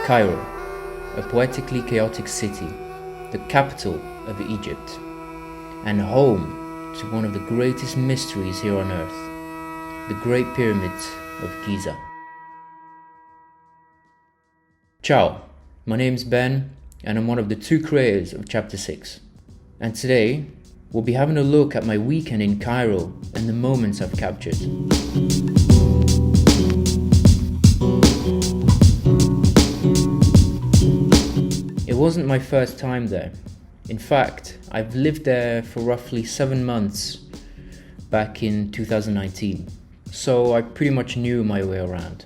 Cairo, a poetically chaotic city, the capital of Egypt, and home to one of the greatest mysteries here on Earth, the Great Pyramids of Giza. Ciao, my name's Ben, and I'm one of the two creators of Chapter 6. And today, we'll be having a look at my weekend in Cairo and the moments I've captured. It wasn't my first time there. In fact, I've lived there for roughly 7 months back in 2019, so I pretty much knew my way around.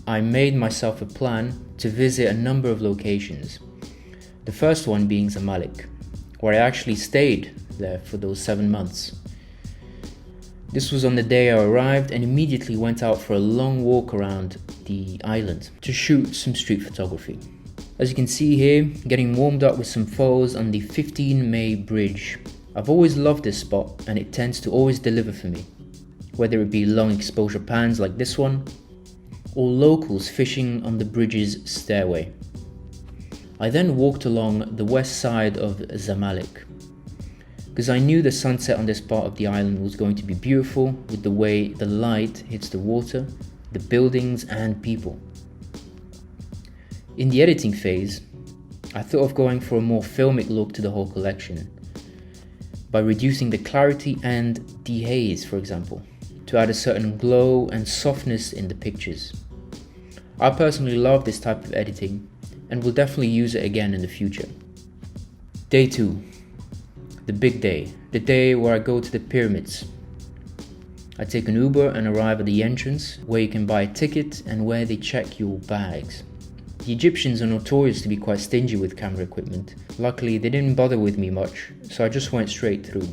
I made myself a plan to visit a number of locations, the first one being Zamalek, where I actually stayed there for those 7 months. This was on the day I arrived and immediately went out for a long walk around the island to shoot some street photography. As you can see here, getting warmed up with some photos on the 15 May bridge. I've always loved this spot and it tends to always deliver for me, whether it be long exposure pans like this one, or locals fishing on the bridge's stairway. I then walked along the west side of Zamalek, because I knew the sunset on this part of the island was going to be beautiful with the way the light hits the water, the buildings and people. In the editing phase, I thought of going for a more filmic look to the whole collection, by reducing the clarity and dehaze, for example, to add a certain glow and softness in the pictures. I personally love this type of editing and will definitely use it again in the future. Day 2, the big day, the day where I go to the pyramids. I take an Uber and arrive at the entrance where you can buy a ticket and where they check your bags. The Egyptians are notorious to be quite stingy with camera equipment. Luckily, they didn't bother with me much, so I just went straight through.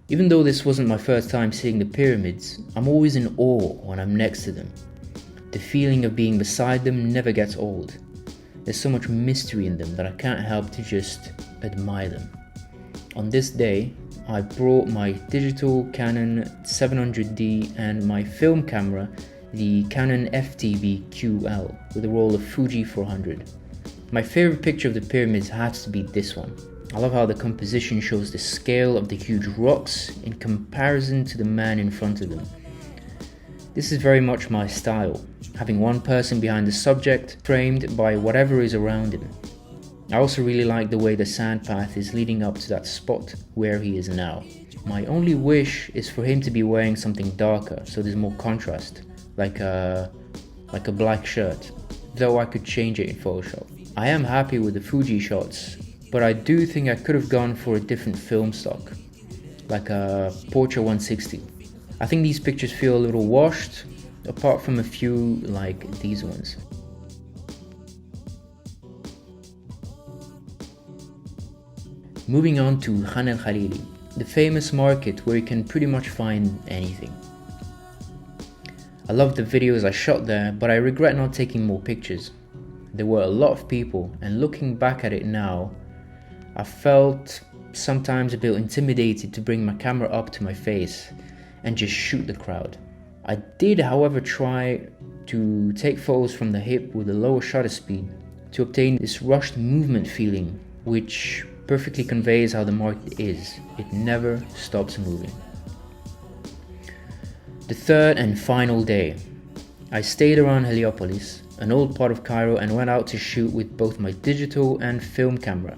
Even though this wasn't my first time seeing the pyramids, I'm always in awe when I'm next to them. The feeling of being beside them never gets old. There's so much mystery in them that I can't help to just admire them. On this day, I brought my digital Canon 700D and my film camera, the Canon FTB QL, with a roll of Fuji 400. My favorite picture of the pyramids has to be this one. I love how the composition shows the scale of the huge rocks in comparison to the man in front of them. This is very much my style, having one person behind the subject framed by whatever is around him. I also really like the way the sand path is leading up to that spot where he is now. My only wish is for him to be wearing something darker so there's more contrast, like a black shirt, though I could change it in Photoshop. I am happy with the Fuji shots, but I do think I could have gone for a different film stock, like a Portra 160. I think these pictures feel a little washed, apart from a few like these ones. Moving on to Khan el-Khalili, the famous market where you can pretty much find anything. I love the videos I shot there, but I regret not taking more pictures. There were a lot of people, and looking back at it now, I felt sometimes a bit intimidated to bring my camera up to my face and just shoot the crowd. I did, however, try to take photos from the hip with a lower shutter speed to obtain this rushed movement feeling, which perfectly conveys how the market is. It never stops moving. The third and final day, I stayed around Heliopolis, an old part of Cairo, and went out to shoot with both my digital and film camera.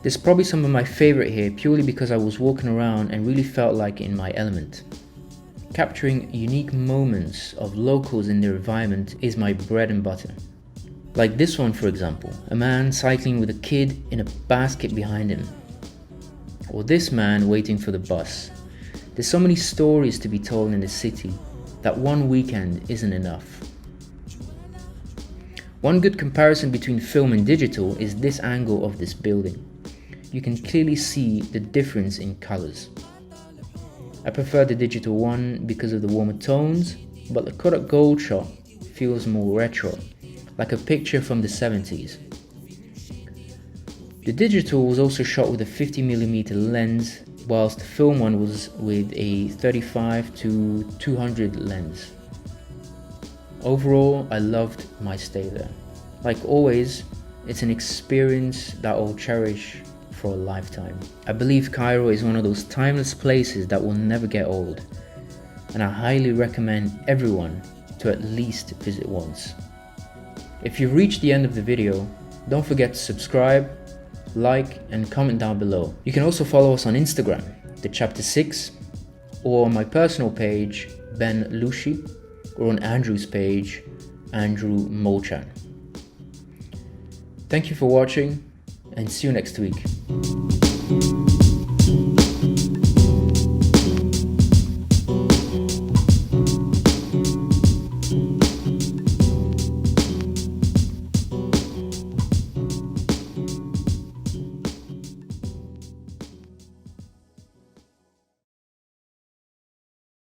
This is probably some of my favorite here, purely because I was walking around and really felt like in my element. Capturing unique moments of locals in their environment is my bread and butter. Like this one, for example, a man cycling with a kid in a basket behind him. Or this man waiting for the bus. There's so many stories to be told in the city that one weekend isn't enough. One good comparison between film and digital is this angle of this building. You can clearly see the difference in colors. I prefer the digital one because of the warmer tones, but the Kodak Gold shot feels more retro, like a picture from the 70s. The digital was also shot with a 50mm lens, whilst the film one was with a 35 to 200 lens. Overall, I loved my stay there. Like always, it's an experience that I'll cherish for a lifetime. I believe Cairo is one of those timeless places that will never get old, and I highly recommend everyone to at least visit once. If you've reached the end of the video, don't forget to subscribe, like, and comment down below. You can also follow us on Instagram, the Chapter 6, or on my personal page, Ben Lusci, or on Andrew's page, Andrew Molchan. Thank you for watching, and see you next week.